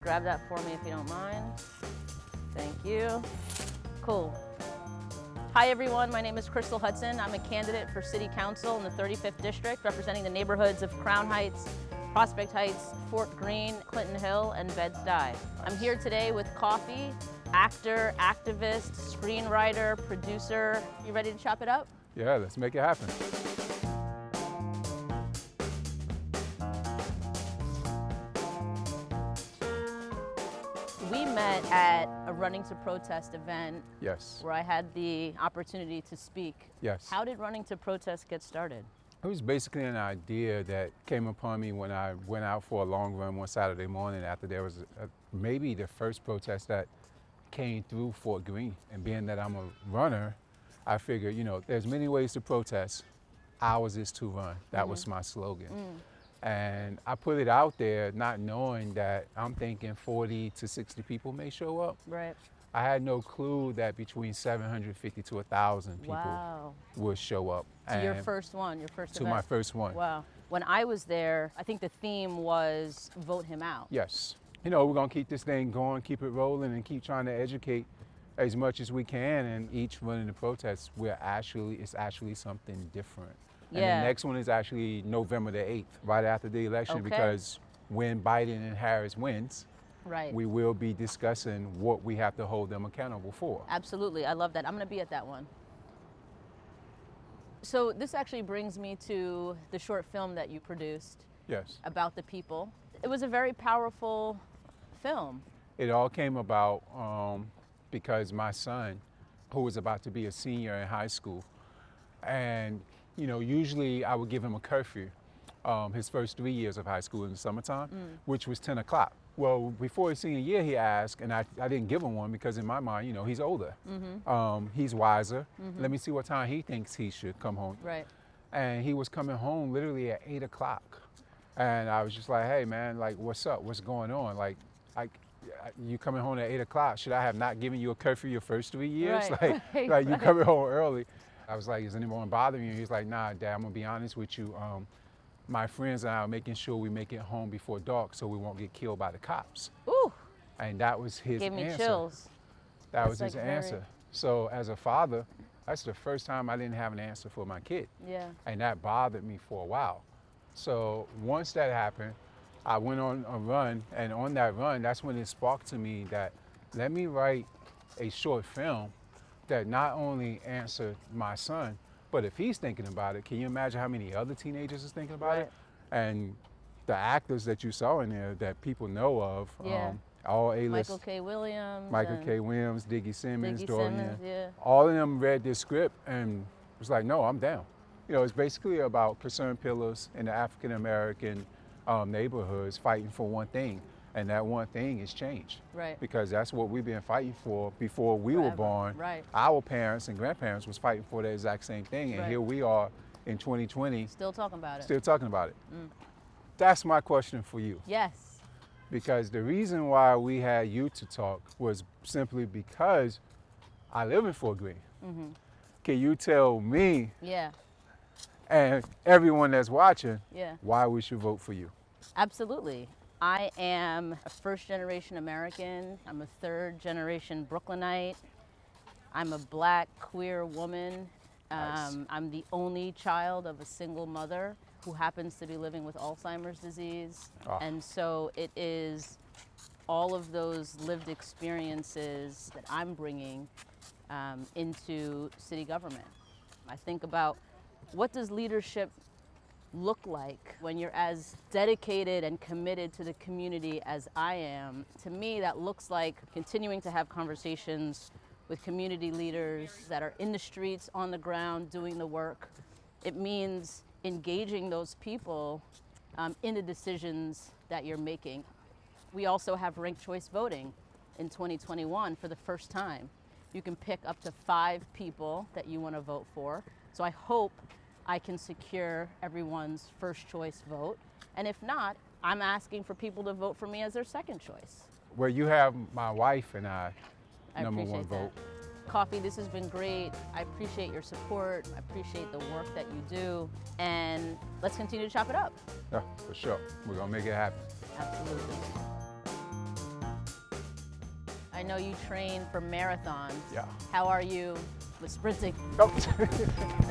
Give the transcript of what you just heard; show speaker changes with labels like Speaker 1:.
Speaker 1: Grab that for me if you don't mind. Thank you. Cool. Hi everyone, my name is Crystal Hudson. I'm a candidate for City Council in the 35th District, representing the neighborhoods of Crown Heights, Prospect Heights, Fort Greene, Clinton Hill, and Bed-Stuy. I'm here today with Coffee, actor, activist, screenwriter, producer. You ready to chop it up?
Speaker 2: Yeah, let's make it happen.
Speaker 1: We met at a Running to Protest event.
Speaker 2: Yes.
Speaker 1: Where I had the opportunity to speak.
Speaker 2: Yes.
Speaker 1: How did Running to Protest get started?
Speaker 2: It was basically an idea that came upon me when I went out for a long run one Saturday morning after there was maybe the first protest that came through Fort Greene. And being that I'm a runner, I figured, there's many ways to protest. Ours is to run. That was my slogan. And I put it out there not knowing that I'm thinking 40 to 60 people may show up.
Speaker 1: Right.
Speaker 2: I had no clue that between 750 to 1,000 people would show up.
Speaker 1: To your first one, your first
Speaker 2: to
Speaker 1: event?
Speaker 2: my first one.
Speaker 1: Wow. When I was there, I think the theme was vote him out.
Speaker 2: Yes. We're going to keep this thing going, keep it rolling, and keep trying to educate as much as we can. And each Running the Protest, it's actually something different. And the next one is actually November the 8th, right after the election, because when Biden and Harris wins, we will be discussing what we have to hold them accountable for.
Speaker 1: Absolutely, I love that. I'm gonna be at that one. So this actually brings me to the short film that you produced.
Speaker 2: Yes.
Speaker 1: About the people. It was a very powerful film.
Speaker 2: It all came about because my son, who was about to be a senior in high school, and usually I would give him a curfew his first 3 years of high school in the summertime, which was 10 o'clock. Well, before his senior year, he asked, and I didn't give him one because in my mind, he's older. He's wiser. Let me see what time he thinks he should come home.
Speaker 1: Right.
Speaker 2: And he was coming home literally at 8 o'clock. And I was just like, hey, man, like, what's up? What's going on? Like, you coming home at 8 o'clock. Should I have not given you a curfew your first 3 years?
Speaker 1: Right.
Speaker 2: You coming home early. I was like, is anyone bothering you? He's like, nah, Dad, I'm gonna be honest with you. My friends and I are making sure we make it home before dark so we won't get killed by the cops.
Speaker 1: Ooh.
Speaker 2: And that was his answer.
Speaker 1: Gave me chills.
Speaker 2: That was his answer. So as a father, that's the first time I didn't have an answer for my kid.
Speaker 1: Yeah.
Speaker 2: And that bothered me for a while. So once that happened, I went on a run, and on that run, that's when it sparked to me that let me write a short film that not only answered my son, but if he's thinking about it, can you imagine how many other teenagers is thinking about it? And the actors that you saw in there that people know of, all A-list.
Speaker 1: Michael K. Williams.
Speaker 2: Diggy Simmons,
Speaker 1: Diggy
Speaker 2: Dorian.
Speaker 1: Simmons,
Speaker 2: all of them read this script and was like, no, I'm down. It's basically about concerned pillars in the African-American neighborhoods fighting for one thing. And that one thing is change.
Speaker 1: Right.
Speaker 2: Because that's what we've been fighting for before we were born.
Speaker 1: Right.
Speaker 2: Our parents and grandparents was fighting for the exact same thing. And here we are in 2020.
Speaker 1: Still talking about it.
Speaker 2: Still talking about it. That's my question for you.
Speaker 1: Yes.
Speaker 2: Because the reason why we had you to talk was simply because I live in Fort Greene. Can you tell me and everyone that's watching why we should vote for you?
Speaker 1: Absolutely. I am a first-generation American. I'm a third-generation Brooklynite. I'm a Black queer woman.
Speaker 2: Nice.
Speaker 1: I'm the only child of a single mother who happens to be living with Alzheimer's disease. And so it is all of those lived experiences that I'm bringing into city government. I think about what does leadership look like when you're as dedicated and committed to the community as I am. To me, that looks like continuing to have conversations with community leaders that are in the streets, on the ground, doing the work. It means engaging those people in the decisions that you're making. We also have ranked choice voting in 2021 for the first time. You can pick up to 5 people that you want to vote for. So I hope I can secure everyone's first choice vote. And if not, I'm asking for people to vote for me as their second choice.
Speaker 2: Well, you have my wife and I number one
Speaker 1: appreciate
Speaker 2: vote.
Speaker 1: That. Coffee, this has been great. I appreciate your support. I appreciate the work that you do. And let's continue to chop it up.
Speaker 2: Yeah, for sure. We're gonna make it happen.
Speaker 1: Absolutely. I know you train for marathons.
Speaker 2: Yeah.
Speaker 1: How are you with sprinting?
Speaker 2: Oh.